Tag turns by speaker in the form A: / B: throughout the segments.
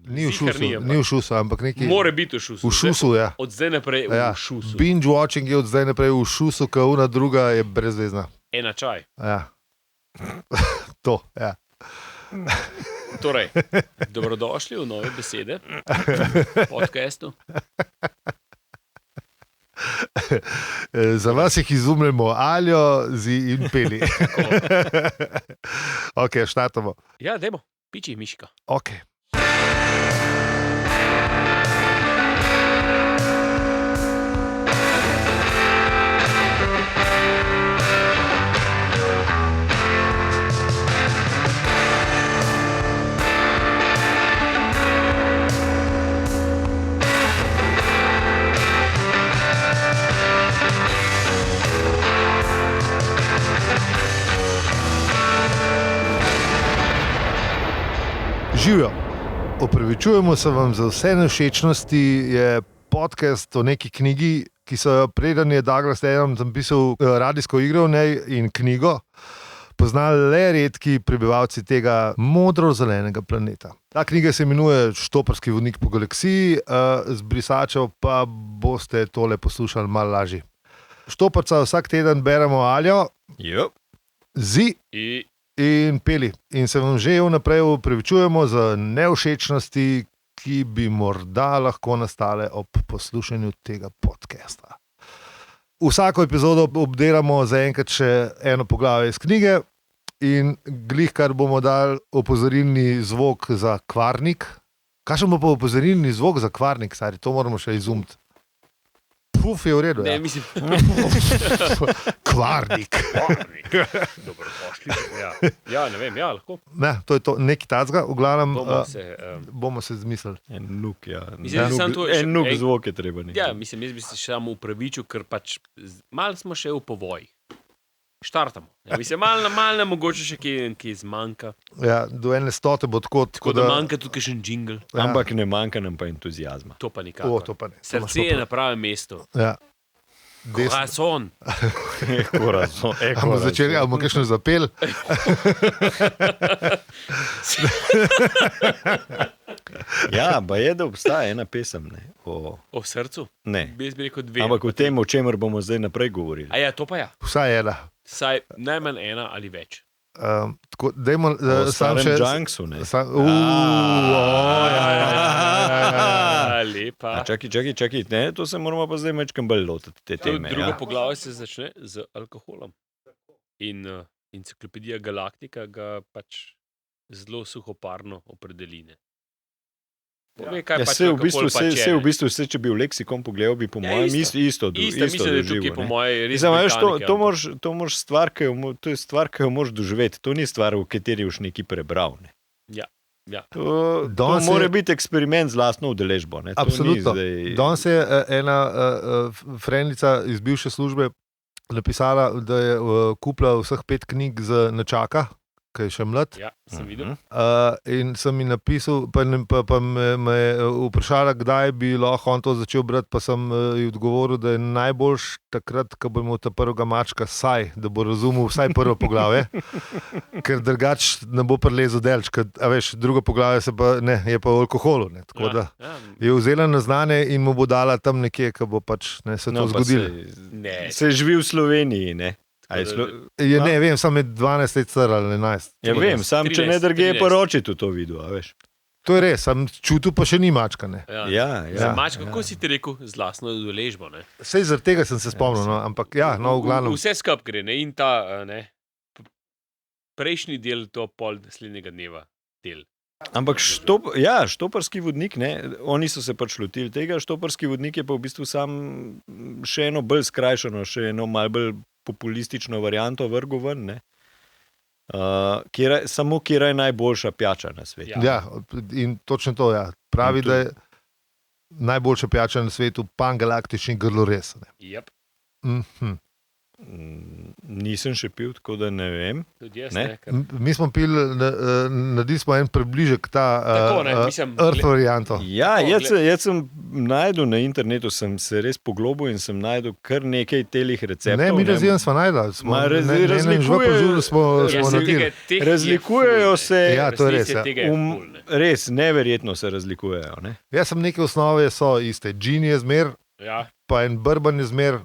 A: Ni v šusu, ampak nekaj...
B: Mora biti v šusu.
A: V šusu, ja.
B: Od zdaj naprej v šusu.
A: Binge watching je od zdaj naprej v šusu, ka una druga je brezvezna.
B: Ena čaj.
A: Ja. To, ja.
B: Torej, dobrodošli v Nove besede podcastu.
A: Za vas jih izumljamo Aljo, Zi in Peli. Ok, štartamo.
B: Ja, dajmo, piči miška.
A: Ok. Živijo. Opravičujemo se vam za vse nevšečnosti, je podcast o neki knjigi, ki so jo preden je Douglas Adams napisal radijsko igro v njej in knjigo, poznali le redki prebivalci tega modro-zelenega planeta. Ta knjiga se imenuje Štoparski vodnik po galaksiji, z brisačev pa boste tole poslušali malo lažje. Štoparca vsak teden beremo Aljo, Zi in Peli. In se vam že vnaprej opravičujemo za nevšečnosti, ki bi morda lahko nastale ob poslušanju tega podcasta. Vsako epizodo obdelamo zaenkrat še eno poglavje iz knjige in glih, kar bomo dali opozorilni zvok za kvarnik. Kakšen bo pa opozorilni zvok za kvarnik, stari? To moramo še izumiti. Puf, je v redu,
B: Ne,
A: ja.
B: mislim,
A: Kvarnik.
B: dobrodošli. Ja, ne vem, ja, lahko.
A: Ne, to je to, nekaj tacga, v glavnem
B: Bomo se,
A: bomo se zmislili.
C: En nuk, ja.
B: Mislim, da samo to je še-
C: En nuk
B: ej,
C: zvok je treba nekaj.
B: Ja, mislim, jaz bi se še samo upravičil, ker pač malo smo še v povojih. Štartamo. Ja, mislim, malo mogoče še kje zmanjka.
A: Ja, do 100 bo tako,
B: Tako da manjka tudi še en jingle.
A: Ja.
C: Ampak ne manjka nam pa entuzijazma.
B: To pa nikakor.
A: To pa ne.
B: Srce je na pravem mestu.
A: Ja.
B: Corazon.
C: Corazon.
A: Bomo začeli, ali bomo kakšno zapel?
C: Ja, pa je, da obstaja ena pesem. Ne.
B: O srcu?
C: Ne.
B: Jaz bi rekel dve.
C: Ampak o tem, o čemer bomo zdaj naprej govorili.
B: A ja, to pa ja.
A: Vsaj ena.
B: Saj najmanj ena ali več.
A: Tako, dajmo,
C: O
A: sam
C: starem
A: še...
C: Junksu, ne.
B: Ja, lepa.
C: Čakaj, ne, to se moramo pa zdaj mečkam bolj lotiti te teme.
B: Drugo
C: Ja.
B: poglavje se začne z alkoholom. In enciklopedija Galaktika ga pač zelo suhoparno opredeline. Povej, kaj
C: Ja,
B: pač
C: se v bistvu,
B: alkohol pač je, ne.
C: vse, če bi v leksikon pogledal, bi po
B: Ja,
C: mojem
B: isto.
C: isto
B: Mislim, da je tukaj po moje res
C: Mislim, veš,
B: Britanika,
C: to moraš stvar, to je stvar, ki jo moraš doživeti. To ni stvar, v kateri boš nekaj prebral. Ne.
B: Ja.
C: To
A: Danes je-
C: mora biti eksperiment z lastno udeležbo. Ne. To ni
A: Absolutno.
C: zdaj-
A: Danes je ena frendica iz bivše službe napisala, da je kupila vseh 5 knjig za nečaka, ki je še mlad.
B: Ja, sem videl.
A: In sem ji napisal, pa me je vprašala, kdaj bi lahko on to začel brati, pa sem ji odgovoril, da je najboljš takrat, ko bo imel ta prvega mačka saj, da bo razumel vsaj prvo poglavje, ker drugač ne bo prilezel delč, a veš, drugo poglavje se pa, ne, je pa o alkoholu, ne, tako da je vzela na znanje in mu bo dala tam nekje, ko bo pač ne, se to
C: No, pa
A: zgodilo.
B: Ne,
C: Se živi v Sloveniji, ne? A je
A: Je, ne, vem, sam je 12 let star ali 11.
C: Ja, vem, sam če ne
B: 13,
C: drge,
B: 13.
C: pa roči tu to videl, a veš.
A: To je res, sam čutil pa še ni mačka, ne.
C: Ja,
B: Za mačka, kako si ti rekel, z lastno udeležbo, ne?
A: Sej zaradi tega sem se spomnil, no, ampak ja, no, v glavnem.
B: Vse skup gre, ne? In ta, ne, prejšnji del to pol naslednjega dneva del.
C: Ampak štoparski vodnik, ne, oni so se pač lotili tega, štoparski vodnik je pa v bistvu sam še eno bolj skrajšano, še eno malo bolj populistično varianto vrgel ven, ne. Samo kera je najboljša pijača na svetu.
A: Ja, in točno to, ja. Pravi, da je najboljša pijača na svetu pangalaktični grlorez.
B: Yep.
C: Nisem še pil, tako da ne vem.
B: Tudi jaz,
C: Ne?
B: ne? Ker...
A: Mi smo pili, naredili smo en približek ta
B: Tako, ne, mislim,
A: Earth varianto.
C: Ja,
B: Tako,
C: jaz sem najdel na internetu, sem se res poglobil in sem najdel kar nekaj telih receptov.
A: Ne, mi razvijem smo najdel.
C: Razlikujejo se,
A: Ja, to je res, ja.
C: res neverjetno se razlikujejo. Ne?
A: Jaz sem neke osnove so iste. Gin je zmer,
B: Ja,
A: pa en bourbon je zmer,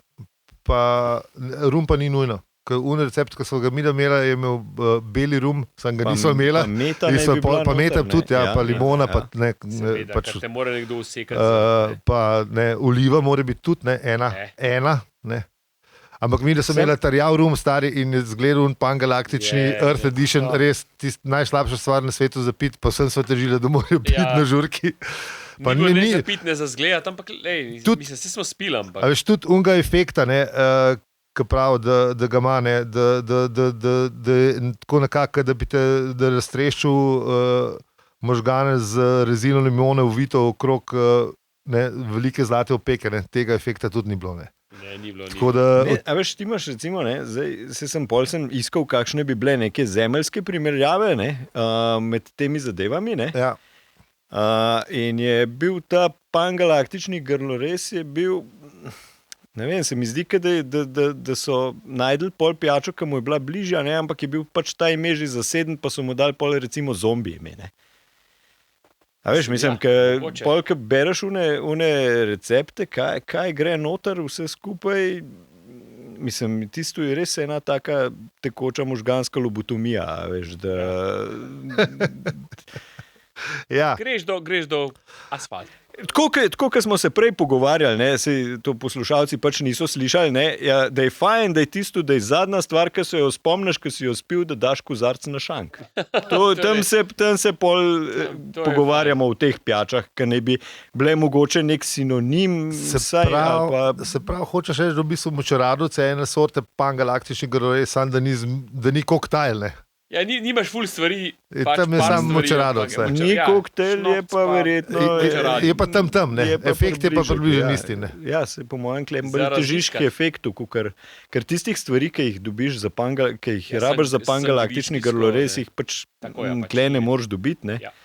A: pa rum pa ni nujno. Recept, ki so ga mi imela, je imel beli rum, sem ga nisem imela.
C: Pa meta ne bi bila
A: Pa
C: noter,
A: metam
C: ne.
A: tudi, ja, pa limona,
C: ja.
A: pa ne,
B: seveda,
A: pač,
B: ker te mora nekdo usekati.
A: pa ne, oliva mora biti tudi, ne, ena, ne. Ampak mi, da sem
C: Sem-
A: imela tarjav rum stari in je zgledal un pangalaktični Earth Edition,
B: ja.
A: res najslabša stvar na svetu za pit, pa sem se težila, da morajo piti
B: Ja.
A: na žurki. Pa
B: Ni bilo ne
A: ni-
B: za pit, ne za zgled, ampak lej,
A: Tudi-
B: mislim, vsi smo spili, ampak
A: A veš, tudi unga efekta, ki pravi, da ga ima, ne, da je tako nekako, da bi te da raztreščil možgane z rezino limone uvito okrog velike zlate opeke. Ne. Tega efekta tudi ni bilo. Ne.
B: ne, ni bilo.
A: Tako da,
C: Ne, a veš, ti imaš recimo, ne, zdaj sem iskal, kakšne bi bile neke zemeljske primerjave ne, med temi zadevami. Ne.
A: ja,
C: In je bil ta pangalaktični grlores, je bil, ne vem, se mi zdi, da so najdel pol pijačo, ki mu je bila bližja, ne, ampak je bil pač ta ime že zaseden, pa so mu dali pol recimo zombi ime. Ne. A veš, mislim,
B: mogoče.
C: ko bereš une recepte, kaj gre noter, vse skupaj, mislim, tisto je res ena taka tekoča možganska lobotomija, a veš, da...
A: ja.
B: Greš do asfalta.
C: Tako, kot smo se prej pogovarjali, ne, to poslušalci pač niso slišali, ne, ja, da je fajn, da je tisto, da je zadnja stvar, ki se jo spomniš, ki si jo spil, da daš kozarc na šank. Tam se pol
B: To je
C: pogovarjamo o teh pijačah, ki ne bi bile mogoče nek sinonim.
A: Se pravi, hočeš reči, da v bistvu močeradovce ene sorte pangalaktični grlores, samo da ni koktajl. Ne.
B: Ja, nimaš ful stvari.
A: Tam je samo močeradovce.
C: Ni koktajl, je pa verjetno...
A: Je pa tam, ne. Efekt je pa približen isti. Ne.
C: Ja, se po mojem klem bolj
B: Zaradi
C: težiški
B: razlika.
C: efektu, ker tistih stvari, ki jih dobiš za ki jih
B: Ja,
C: rabiš za
B: sem
C: pangalaktični
B: viški
C: grlores,
B: skoraj,
C: jih pač
B: Tako, ja, pač
C: tle ne
B: ni.
C: moreš dobiti. Ne?
B: Ja.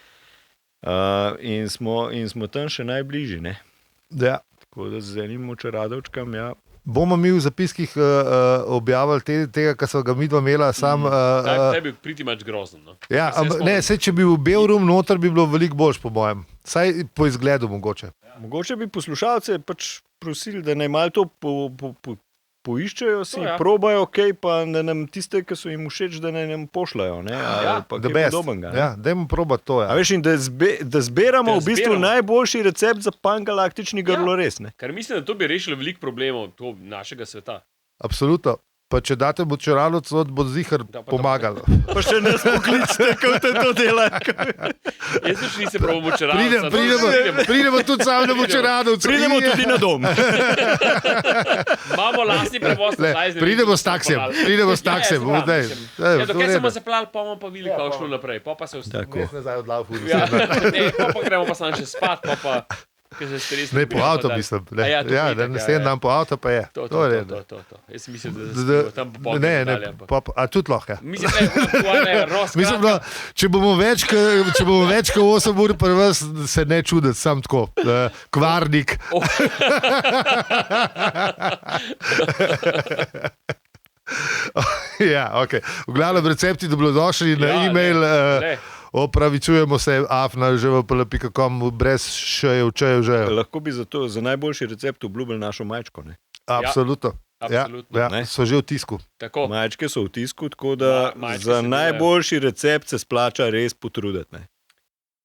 C: In smo tam še najbližji. Ne?
A: Ja.
C: Tako da z enim močeradovčkam, ja.
A: Bomo mi v zapiskih objavili tega, kar so ga mi dva imela.
B: Ta je bil priti mač grozen. No.
A: Ja,
B: Se spomnim.
A: ne, če bi bil bel rum noter, bi bilo veliko boljš, po mojem. Saj po izgledu mogoče.
C: Mogoče bi poslušalce pač prosili, da naj malo to poiščejo, si
B: ja.
C: probajo, okay, pa da nam tiste, ki so jim všeč, da naj nam pošljajo. Ne?
B: Ja,
C: Pa
A: The
C: kaj
A: best.
C: podobnega, ne?
A: Ja, dajmo probati to.
C: A
A: Ja.
C: veš, in da zberamo
B: Da
C: v bistvu
B: zberamo.
C: najboljši recept za pangalaktični grlores. Ne?
B: Ker mislim, da to bi rešilo veliko problemov našega sveta.
A: Absolutno. Pa če date močeradovec, bo zihar
B: Da, pa
A: pomagalo.
C: Pa še nas poklicite, kako te to dela.
B: Jaz še nisem prav močeral.
A: Pridemo tudi sami na močeradovec.
C: Pridemo tudi na dom.
B: Imamo lastni prevoz.
A: Pridemo s taksijem. Pridemo s taksijem.
B: Dokaj smo zaplali, pa bomo pa videli, kako šlo naprej. Pa se vse.
C: Tako.
A: Nazaj od Laufu.
B: Ja, ne, pa gremo pa samo še spat, pa
A: Ne, po avto mislim. Ja, da ne sedem dan po avto, pa je.
B: To
A: je
B: je to. Jaz mislim, da
A: Da-
B: se tam popolno
A: Ne,
B: dalje.
A: a tudi lahko. Ja.
B: Mislim, da je
A: Mislim, da če bomo več kot 8 ur pri vas, se ne čuditi, sam tako, kvarnik. Ja, okay. V glavnem recepti dobrodošli na e-mail. Opravičujemo se, afna.žv.com, brez šejev, čejev, žejev.
C: Lahko bi za najboljši recept obljubili našo majčko. Ne?
A: Absolutno.
B: Absolutno.
A: Ja, so že v tisku.
B: Tako.
C: Majčke so v tisku, tako da
B: Majčke
C: za
B: se
C: najboljši recept se splača res potruditi. Ne?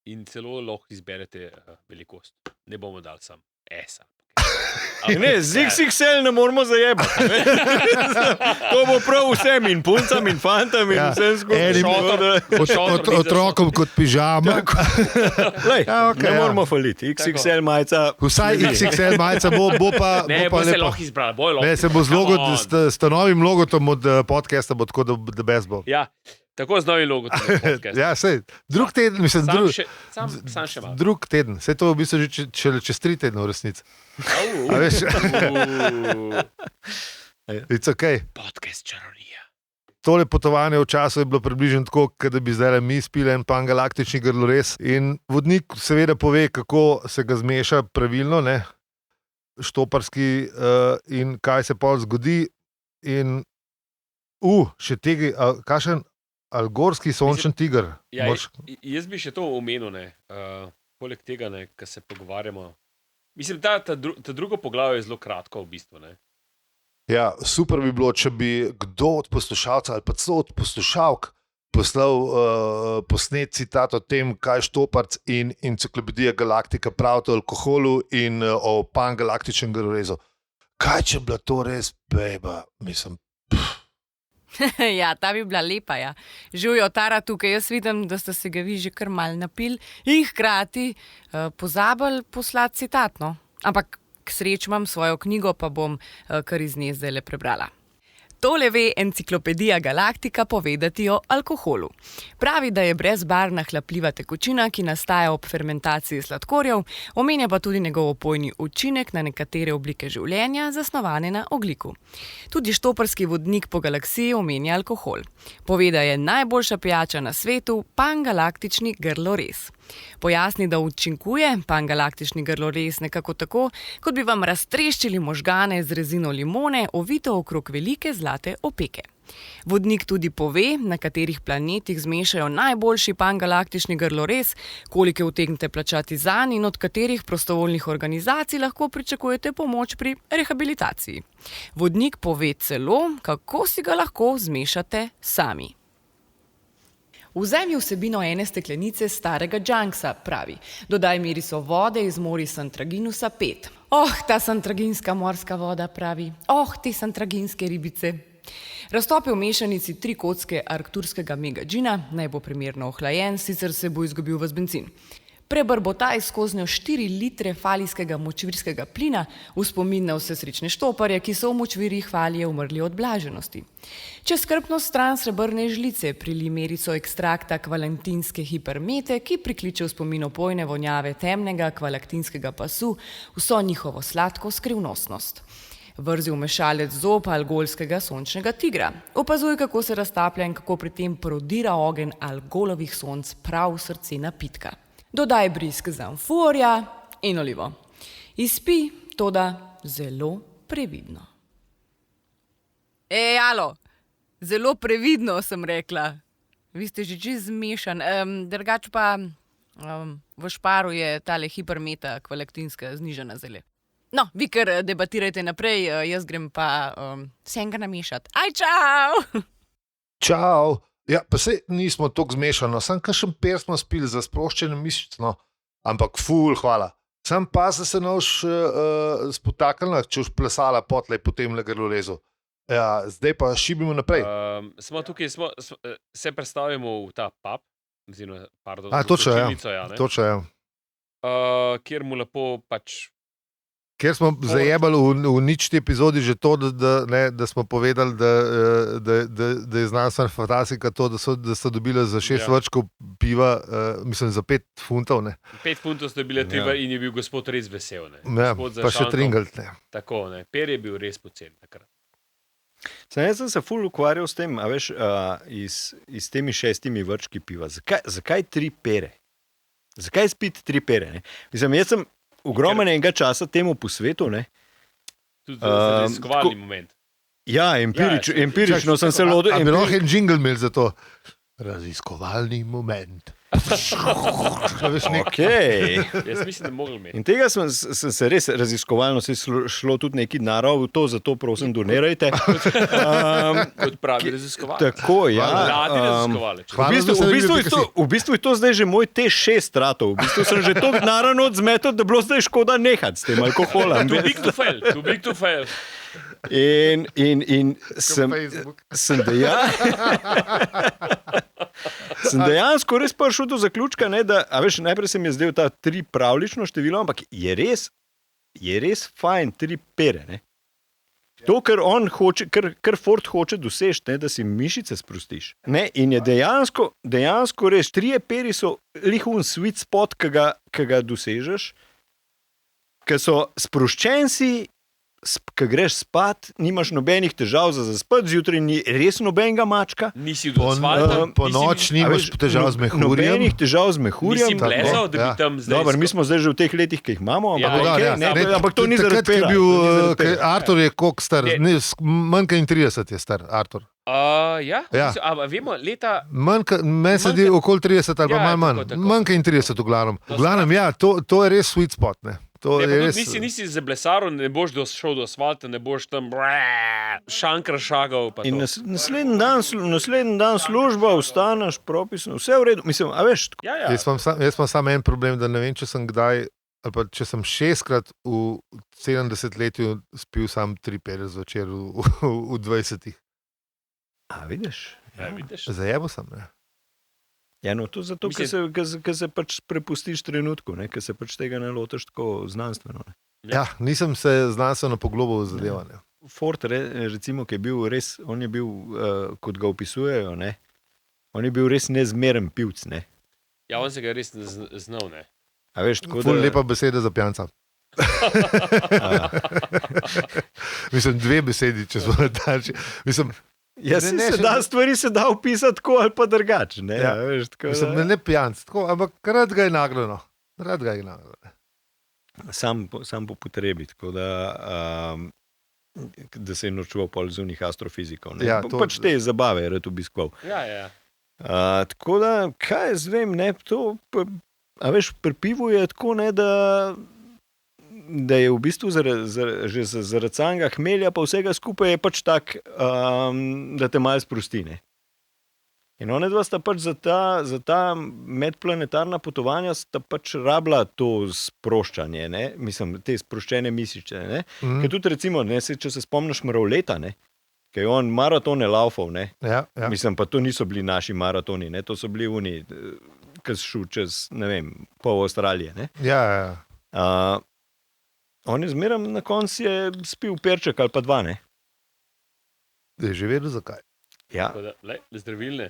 B: In celo lahko izberete velikost. Ne bomo dali sam esa.
C: Ne, z XXL ne moramo zajebati. Ne? To bo prav vsem in puncam in fantam in
A: Ja.
C: vsem skupaj.
B: Šotor.
A: Otrokom kot pižama.
C: Lej,
A: Ja, okej,
C: ne
A: ja.
C: moramo faliti. XXL majica.
A: Vsaj XXL majica bo pa,
B: Ne,
A: bo pa
B: bo se
A: lepo.
B: lahko izbrala.
A: Ne, se bo z novim logotom od podcasta, bo tako, da best bo.
B: Ja, tako z novim logom.
A: Ja, sej, drug teden, mislim,
B: Sam še malo.
A: drug teden. Sej to v bistvu že čez 3 tedne v resnici. A veš? It's okay.
B: Podcast čarovnija.
A: tole potovanje v času je bilo približno tako, kot da bi zdaj mi spili en pangalaktični grlorez. In vodnik seveda pove, kako se ga zmeša pravilno, ne, štoparski in kaj se pol zgodi. In še tega, kakšen algorski sončen tiger.
B: Ja, jaz bi še to omenil, ne, poleg tega, ne, ko se pogovarjamo. Mislim, ta drugo poglavje je zelo kratko v bistvu, ne.
A: Ja, super bi bilo, če bi kdo od poslušalcev ali pa celo od poslušalk poslal posnet citat o tem, kaj Štoparc in Enciklopedija Galaktika pravita o alkoholu in o pangalaktičnem grlorezu. Kaj, če bila to res beba? Mislim,
D: Ja, ta bi bila lepa, ja. Živjo, Tara tukaj, jaz vidim, da ste se ga vi že kar mal napili in hkrati pozabili poslati citat, no. Ampak k sreči imam svojo knjigo, pa bom kar iz nje zdajle prebrala. Tole ve Enciklopedija Galaktika povedati o alkoholu. Pravi, da je brezbarvna hlapljiva tekočina, ki nastaja ob fermentaciji sladkorjev, omenja pa tudi njegov opojni učinek na nekatere oblike življenja, zasnovane na ogljiku. Tudi štoparski vodnik po galaksiji omenja alkohol. Pove, da je najboljša pijača na svetu pangalaktični grlorez. Pojasni, da učinkuje pangalaktični grlorez nekako tako, kot bi vam raztreščili možgane z rezino limone, ovito okrog velike zlate opeke. Vodnik tudi pove, na katerih planetih zmešajo najboljši pangalaktični grlorez, koliko utegnete plačati zanj in od katerih prostovoljnih organizacij lahko pričakujete pomoč pri rehabilitaciji. Vodnik pove celo, kako si ga lahko zmešate sami. Vzemi vsebino ene steklenice starega džanksa, pravi. Dodaj miriso vode iz morja Santraginusa 5. Ta santraginska morska voda, pravi. Te santraginske ribice. Raztopi v mešanici 3 kocke arkturskega megagina, naj bo primerno ohlajen, sicer se bo izgubil ves bencin. Prebrbotaj skoznjo 4 litre falijskega močvirskega plina v spomin na vse srečne štoparje, ki so v močvirjih Falije umrli od blaženosti. Čez skrbno stran srebrne žlice prili merico ekstrakta kvalentinske hipermete, ki prikliče v spomin opojne vonjave temnega kvalaktinskega pasu, vso njihovo sladko skrivnostnost. Vrzi v mešalec zob algolskega sončnega tigra. Opazuj, kako se raztaplja in kako pri tem prodira ogenj algolovih sonc prav v srce napitka. Dodaj brisk zamforja in olivo. Izpi, toda zelo previdno. Alo, zelo previdno sem rekla. Vi ste že čisto zmešan. Drugače pa v Šparu je tale hipermeta kvalaktinska znižana zele. No, vi kar debatirajte naprej, jaz grem pa sem ga namešati. Čau!
A: čau. Ja, pa sej nismo toliko zmešano, sam kakšen per smo spili za sproščene mišice, no. Ampak ful, hvala. Sam pa se noš spotaknila, če už plesala potlej po tem grlorezu. Ja, zdaj pa šibimo naprej.
B: Smo tukaj, se predstavimo v ta pub, oziroma, pardon,
A: točno,
B: ja, ne?
A: Točno, ja.
B: Kjer mu lepo pač
A: Ker smo zajebali v ničti epizodi že to, da smo povedali, da je znanstvena fantastika to, da so dobili za 6 vrčkov piva, mislim za 5 funtov. Ne.
B: 5 funtov ste bili treba in je bil gospod res vesel. Ne.
A: Ja, pa še tringalt. Ne.
B: Tako, ne. Per je bil res pocen takrat.
C: Jaz sem se ful ukvarjal s tem, a veš, iz temi 6 vrčki piva. Zakaj 3 pere? Zakaj spiti 3 pere? Ne? Mislim, jaz sem ogromen enega časa temu po svetu, ne?
B: Tudi raziskovalni moment.
C: Ja, empirično sem se lodil.
A: A bi lahko en jingle imel za to? Raziskovalni moment.
C: Okay.
B: Jaz mislim, da mogli imeti.
C: In tega sem se res raziskovalno šlo tudi neki narod, zato prosim donirajte.
B: Kot pravi raziskovalec.
C: Tako, ja.
B: Radi raziskovalec.
C: V bistvu je to zdaj že moj T6 stratov. V bistvu sem že toliko naravno odzmetal, da bilo zdaj škoda nehati s tem alkoholom.
B: Too big to fail.
C: In sem dejansko res prišel do zaključka, ne, da, a veš, najprej se mi je zdel ta 3 pravlično število, ampak je res fajn 3 pere. Ne. To, kar on hoče, kar Ford hoče doseči, ne, da si mišice sprostiš. Ne, in je dejansko res 3 peri so lihun sweet spot, ki ga dosežeš, ker so sproščen si, ko greš spat, nimaš nobenih težav za zaspati, zjutraj ni res nobenega mačka.
B: Nisi do asfalta.
A: Po noč nimaš težav z mehurjem.
C: Nobenih težav z mehurjem.
B: Nisi plezal, da bi
A: ja.
B: tam zdaj...
C: Dobar, mi smo zdaj že v teh letih, ki jih imamo, ampak,
B: Ja,
C: okej,
B: ja,
C: ne,
B: ne,
C: ampak to ni zaradi
A: Takrat, ko je
C: pera.
A: bil,
C: To ni zaradi pera.
A: Artur je koliko star?
B: Je.
A: Ne, manj kot 30 je star, Artur.
B: Ja?
A: Ja.
B: A vemo, leta...
A: Meni se
B: Manj
A: zdi
B: kot-
A: okoli 30 ali pa
B: Ja,
A: malo manj.
B: tako, tako.
A: Manj kot 30 v glavnem. V glavnem, ja, to je res sweet spot. Ne. To
B: Ne,
A: je
B: pa
A: res,
B: tudi nisi zablesaril, ne boš šel do asfalta, ne boš tam šankar šagal. Pa
C: In
B: to.
C: naslednji dan služba, vstaneš, propisno, vse v redu. Mislim, a veš,
B: Ja, ja.
A: Jaz imam samo en problem, da ne vem, če sem kdaj, ali pa če sem 6-krat v 70-letju spil sam 3 zvečer v 20-ih.
C: a vidiš.
B: Ja, vidiš?
A: Zajebo sem. Ne.
C: Ja, no, to zato, ker se pač prepustiš trenutku, ker se pač tega ne lotiš tako znanstveno. Ne.
A: Ja, nisem se znanstveno poglobil v zadevanje.
C: Ford, recimo, ki je bil res, on je bil, kot ga opisujejo, ne, on je bil res nezmeren pivc. Ne.
B: Ja, on se ga res ne znal, ne.
C: A veš, tako
A: Ful
C: da...
A: lepa beseda za pijanca. Mislim, 2 besedi, če smo natančni. Mislim,
C: Ja, stvari se da opisati tako ali pa drugače. Ne,
A: Ja.
C: veš, tako
A: mislim,
C: da...
A: ne pijanc, tako, ampak rad ga je nagnjeno. Rad ga je nagnjeno.
C: Sam po potrebi, tako da se je nočval pol zunih astrofizikov. Ne.
A: Ja,
C: Pač te zabave je rad obiskoval.
B: Ja, ja.
C: Tako da, kaj jaz vem, ne, to, a veš, pri pivu je tako, ne, da je v bistvu že zaradi samega hmelja pa vsega skupaj je pač tak, da te malo sprosti, ne. In onedva sta pač za ta medplanetarna potovanja sta pač rabila to sproščanje, ne, mislim, te sproščene mišice, ne. Ker tudi recimo, ne, če se spomniš Mravleta, ne, ker je on maratone laufal, ne,
A: Ja, ja.
C: mislim, pa to niso bili naši maratoni, ne, to so bili oni, ki so šli čez, ne vem, pol Avstralije, ne.
A: Ja, ja.
C: On je zmeraj na koncu je spil perček ali pa 2, ne.
A: Je že vedel, zakaj.
C: Ja.
B: Tako da, zdravilne.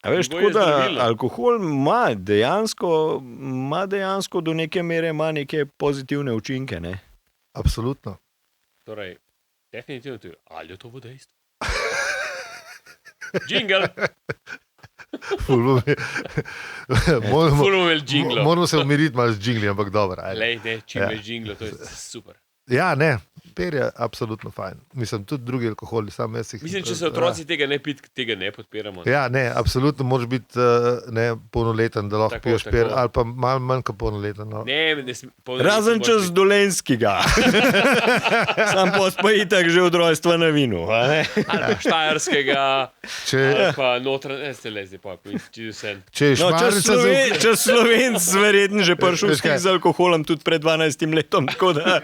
C: A veš,
B: Nivo
C: tako
B: je
C: da
B: zdravilno.
C: alkohol ima dejansko do neke mere ima neke pozitivne učinke, ne.
A: Absolutno.
B: Torej, definitivno to je Aljotovo dejstvo. Jingle. Moramo imeli jingle.
A: Moramo se umiriti malo z jingli, ampak dobro. ajde.
B: Lej, ne, čim
A: Ja.
B: več jingle, to je super.
A: Ja, ne, per je absolutno fajn. Mislim, tudi drugi alkoholi, sam jaz jih...
B: Mislim, če se otroci tega ne pit, tega ne podpiramo.
A: Ja, ne, absolutno moraš biti polnoleten, da lahko
B: Tako,
A: piješ
B: tako.
A: per, ali pa malo manj kot polnoleten. No.
B: Ne,
C: Razen čez Dolenskega. Sam pa itak že od rojstva na vinu. A ne?
B: Ali pa štajerskega,
A: Če,
B: ali pa notranje, se lezi, pa če vse.
A: če je
C: No,
A: šmarnica
C: če Slovenc verjetno že prišel
A: Veš kaj?
C: z alkoholom tudi pred 12 letom, tako da...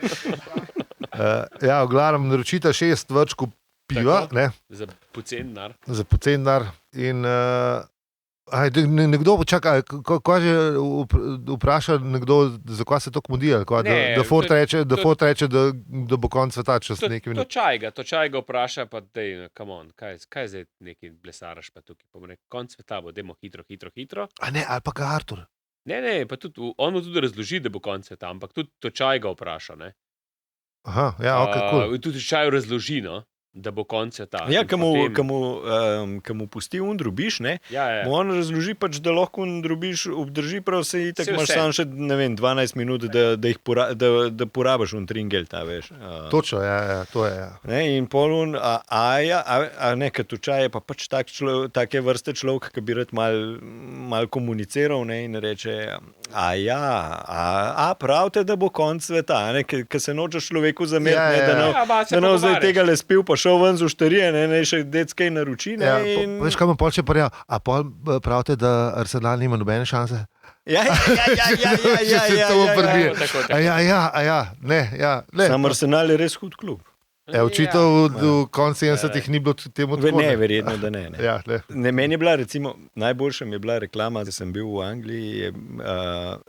A: ja, v glavnem naročita 6 vrčkov piva,
B: Tako.
A: ne,
B: Za pocen nar.
A: za pocen dar. In nekdo počaka, ko že vpraša nekdo, zakaj se to mudi, ali kaj,
B: Ne,
A: da Ford
B: to-
A: reče, da,
B: to-
A: Ford reče, da bo konc sveta čez nekaj minut.
B: To čaj ga vpraša, pa dej, come on, kaj zdaj neki blesaraš pa tukaj. Pa mu reče, konc sveta bo, dajmo hitro.
A: A ne, ali pa ga Artur.
B: Ne, pa tudi, on mu tudi razloži, da bo konc sveta, ampak tudi to čaj ga vpraša, ne.
A: Aha, ja, ok, cool.
B: Tudi čaj razloži, no, da bo konc sveta.
C: Ja,
B: In
C: ki
B: potem-
C: mu pusti drobiš, ne,
B: Ja,
C: mu on razloži pač, da lahko drobiš obdrži prav se itak,
B: Saj
C: imaš
B: vse.
C: samo še, ne vem, 12 minut, da porabiš tringel, ta veš.
A: Točno, ja, to je. Ja.
C: Ne, in polun, ne, kad včaj je pa pač take vrste človek, ki bi rad mal komuniciral, ne, in reče, pravite, da bo konc sveta, ne, ker se nočeš človeku zameriti,
A: Ja, ja, ja.
B: Ja, ba, se
C: da ne bo zdaj
B: pogovarjaš.
C: tega le spil, pa šel ven z ošterije, ne še deckej naroči, ne,
A: Ja,
C: in...
A: veš, kaj ima pol še parja? A pol pravite, da Arsenal nima nobene šanse?
C: Ja.
A: Če se to prebije.
B: Tako.
A: Ne.
C: Sam Arsenal je res hud klub.
A: Očitno v koncu 70-ih ni bilo temu tako.
C: Ne, verjetno, da ne.
A: Ja, ne.
C: Ne, meni je bila, recimo, najboljša mi je bila reklama, da sem bil v Angliji,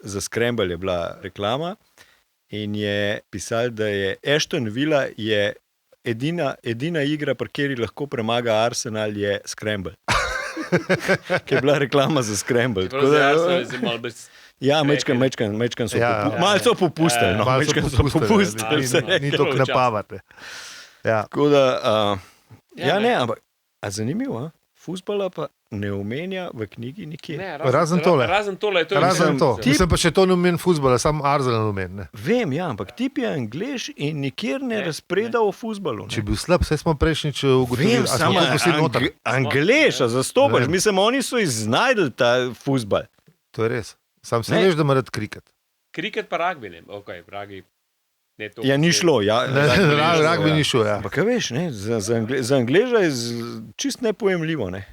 C: za Scramble je bila reklama in je pisal, da je Aston Villa je edina igra, pri kateri lahko premaga Arsenal, je Scramble. Ki je bila reklama za Scramble. Tako da, Ja, mečkan so malo so popustili. No,
A: Malo so
C: majčkeno so
A: popustili,
C: popustili. vse
A: ni
C: rekel.
A: to knapavate. Ja.
C: Tako da,
B: Ja,
C: ne, ampak zanimivo, fuzbala pa ne omenja v knjigi nikjer.
B: Ne,
A: Razen tole.
B: Razen tole, to je
A: Razen to.
C: Tip-
A: Mislim pa še to ne omen futbola, samo Arsenal omen. Ne.
C: Vem, ja, ampak tip je Anglež in nikjer ne razpreda o fuzbalu.
A: Če je bil slab, vse smo prejšnjič ugotovili,
C: Vem,
A: a smo
C: samo
A: to pustili noter.
C: Anglež, a zastopaš.
A: Vem.
C: Mislim, oni so iznajdli ta fuzbal.
A: To je res. Sam se
C: Ne.
A: veš, da mora kriket.
B: Kriket pa rugby, ne. Okay, rugby, ne to.
C: Ja, ni šlo. Ja,
A: Rugby ni šel, ja.
C: Ampak kaj veš, ne, za Angleža je čist nepojemljivo. Ne.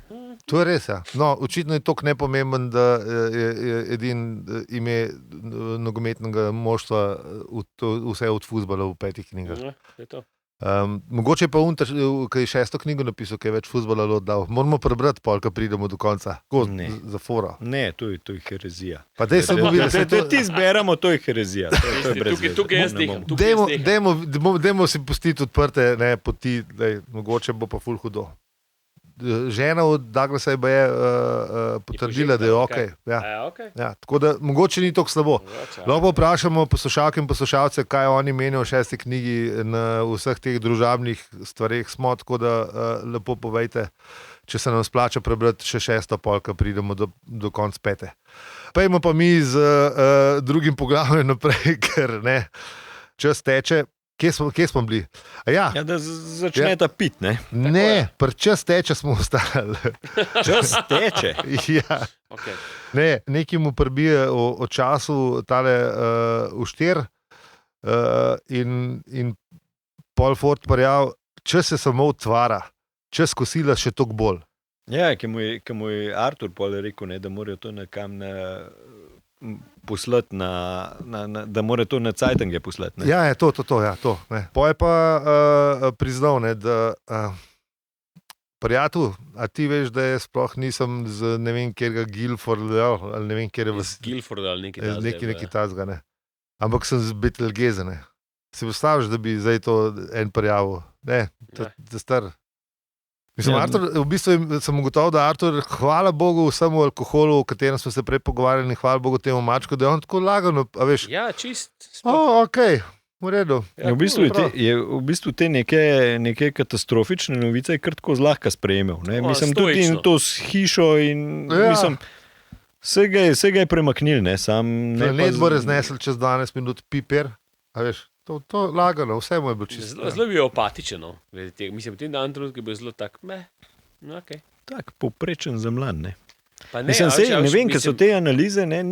A: To je res, ja. No, očitno je toliko nepomemben, da je edin ime nogometnega moštva vse od fuzbala v 5 knjigah.
B: Ja, to je to.
A: Mogoče pa ki je 6. knjigo napisal, ki je več fuzbala oddal. Moramo prebrati, pol, ko pridemo do konca.
C: Ne.
A: Za fora.
C: Ne, to je herezija.
A: Pa dej se bo videl,
C: Da ti zberemo, to je herezija. To je brez veze.
B: Tukaj jaz
C: Ne
B: diham.
C: bom.
B: Tukaj jaz diham.
A: Dajmo si pustiti odprte poti, mogoče bo pa ful hudo. Žena od Douglasa je potrdila, da je ok. Ja.
B: Okay.
A: Ja, tako da mogoče ni tako slabo. Lahko pa vprašamo poslušalke in poslušalce, kaj oni menijo o 6. knjigi na vseh teh družabnih stvareh smo, tako da lepo povejte, če se nam splača prebrati še 6. polka, pridemo do konca 5. Pejmo pa mi z drugim poglavjem naprej, ker ne, čas teče. Kje smo bili? Ja,
C: Ja, da začneta pit, ne?
A: ne, pri čas teče smo ostali.
C: Čas teče.
A: Ja.
B: Okay.
A: Ne, nekaj mu prbije o času tale uštir in Paul Ford parjav, če se samo otvara, čas kosila še toliko bolj.
C: Ja, ki mu je Artur pol rekel, ne, da morajo to nekam poslati da mora to na cajtange poslati. Ne?
A: Ja, je to. Ja, to ne. Po je pa priznal, ne, da prijatelj, a ti veš, da je sploh nisem z ne vem kjerga Guildforda ali ne vem kjer je
B: Guildford ali nekaj
A: neki tazga, ne. Ampak sem z Betelgeze, ne. Si postaviš, da bi zdaj to en prijavil? Ne, to je star. Mislim,
C: Ja.
A: Artur, v bistvu sem ugotovil, da Artur, hvala Bogu vsemu alkoholu, o katerem smo se prej pogovarjali, hvala Bogu temu mačku, da je on tako lagano, a veš,
B: Ja, čist.
A: ok, v redu.
C: Ja, v bistvu te neke katastrofične novice je kar tako zlahka sprejemal. Ne? Mislim, tudi in to s hišo in mislim, vse ga je premaknil. Ne?
A: Planet bo raznesel čez 12 minut piper, a veš, to lagano, vse mu je bilo čisto.
B: Zelo je apatičen. No. Mislim, v tem danem trenutku je bil zelo tak, okay.
C: Tak povprečen zemljan. Ne?
B: Pa ne,
C: Mislim, ne vem, ker so
B: mislim,
C: te analize, ne,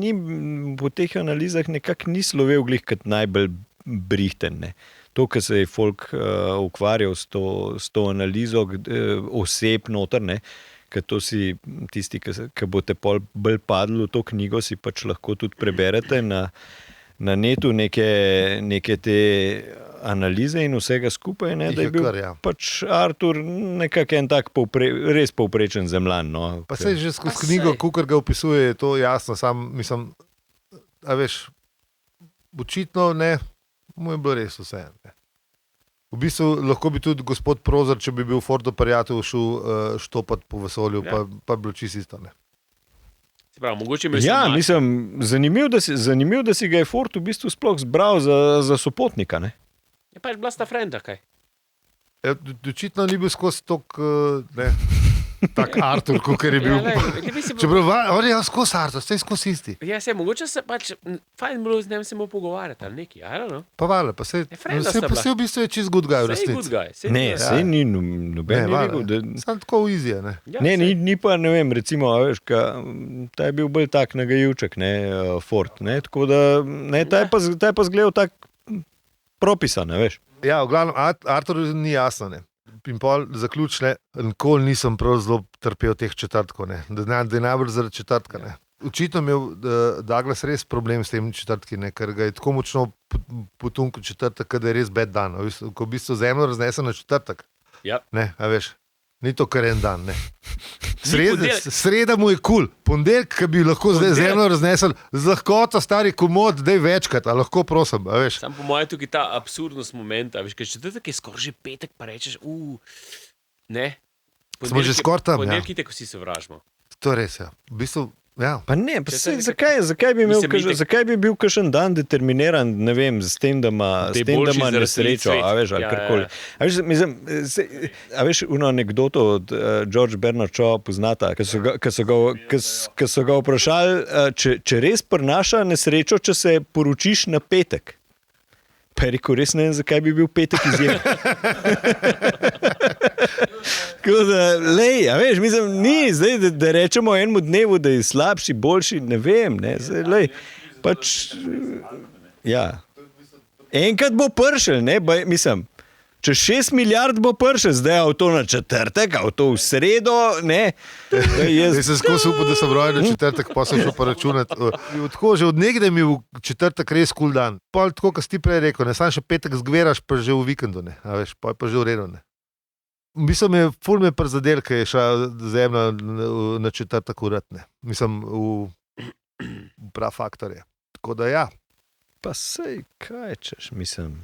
C: po teh analizah nekako ni slovel glih kot najbolj brihten. Ne. To, kar se je folk ukvarjal s to analizo oseb noter, ne, ker to si tisti, ki boste bolj padli v to knjigo, si pač lahko tudi preberete na netu neke te analize in vsega skupaj, ne, da je bil pač Artur nekako en tak res povprečen zemljan. No,
A: pa sej že skozi knjigo, kukor ga opisuje, je to jasno, sam mislim, a veš, očitno ne, mu je bilo res vse. Ne. V bistvu lahko bi tudi gospod Prozor, če bi bil Fordo prijatelj, šel štopat po vesolju, pa bilo čisto isto. Ne.
B: Pravi, mogoče
C: ja, mislim, zanimiv, da si ga je Ford v bistvu sploh zbral za sopotnika. Ne?
B: Je pač bila sta frenda, kaj?
A: Očitno ni bil skozi tak Artur, kakor je bil. Čeprav on je skozi Artur, vse skozi isti.
B: Ja, se mogoče se pač fajn bilo z njim se mu pogovarjati ali nekaj, I don't know.
A: Pa vale, pa se v bistvu je čist good guy v resnici.
C: Ne, sej ni noben ni rekel.
A: Sam tako v izije, ne.
C: Ni pa, ne vem, recimo, veš, ta je bil bolj tak nagajuček, ne, Ford, ne, tako da, ne, ta je pa zgledal tak propisan, ne, veš.
A: Ja, v glavnem, Artur ni jasno, ne. In pol zaključne, nikoli nisem prav zelo trpel teh četrtkov, ne. Da je najbolj zaradi četrtka, ne. Očitno imel Douglas res problem s tem četrtki, ne, ker ga je tako močno potunkal četrtek, da je res bed dan. Ko v bistvu zemljo raznese na četrtek.
B: Ja.
A: Ne, a veš, ni to kar en dan, ne. Sreda mu je kul, ponedeljek, ki bi lahko zemljo raznesel, z lahkoto stari komod, daj večkrat, a lahko prosim, a veš.
B: Sam po mojem tukaj ta absurdnost momenta, veš, ker četrtek je skoraj že petek, pa rečeš, ne.
A: Smo že skoraj tam, ja.
B: Ponedeljki te, ko si se vražimo.
A: To je res, ja. V bistvu, Ja.
C: Pa ne, pa
B: Če
C: sej,
B: se
C: zakaj bi bil kakšen dan determiniran, ne vem, s tem, da ima,
B: Da je
C: s tem, da
B: boljši
C: ima
B: za
C: nesrečo,
B: razvit
C: a veš,
B: svet.
C: ali
B: Ja,
C: karkoli.
B: ja.
C: A veš, mislim, a veš, uno anekdoto od George Bernard Shaw poznata, ko so ga vprašali, če res prinaša nesrečo, če se poročiš na petek. Pa je rekel, res ne vem, zakaj bi bil petek izjemen. Tako da, lej, a veš, mislim, ni zdaj, da rečemo enemu dnevu, da je slabši, boljši, ne vem, ne, zdaj, lej, pač, ja. Enkrat bo pršel, ne, mislim, čez 6 milijard bo pršel, zdaj avto na četrtek, avto v sredo, ne.
A: Jaz sem skozi upal, da sem rojen na četrtek, pa sem šel pa računati. Tako, že od nekdaj mi je v četrtek res kul dan. Pol tako, kot si ti prej rekel, ne, sam še petek zgveraš, pa že v vikendu, ne, a veš, pa je pa že v redu, ne. Mislim, ful me prizadel, ker je šla zemlja na četrtek urat, ne. Mislim, v prav faktor je. Tako da ja.
C: Pa sej, kaj češ, mislim.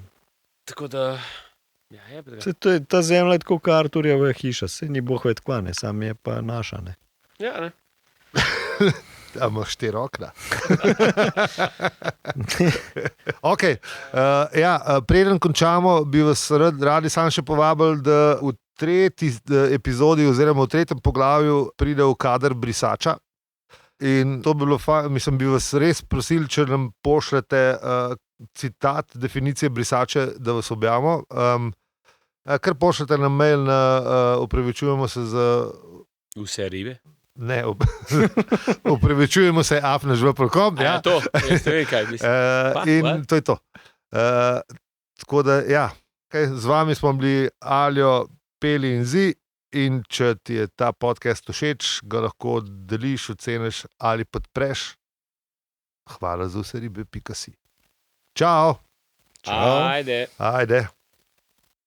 B: Tako da, ja, je pa
C: Sej, ta zemlja je tako kot Arturjeva hiša, sej ni boh ved kva, ne, sam je pa naša, ne.
B: Ja, ne.
A: A imaš 4 okna. Okay, preden končamo, bi vas radi sam še povabili, da v tretji epizodi oziroma v tretjem poglavju pride v kader brisača. In to bi bilo, mislim, bi vas res prosili, če nam pošljete citat definicije brisače, da vas objavimo. Kar pošljete na mail, opravičujemo se za...
B: Vse ribe.
A: Ne, opravičujemo se afnažv.com.
B: Ja, to, jaz ne vem, kaj mislim.
A: In to je to. Tako da, ja, z vami smo bili Aljo, Peli in Zi. In če ti je ta podcast všeč, ga lahko deliš, oceniš ali podpreš. Hvala za vse ribe.si. Čau!
B: Ajde.
A: Ajde.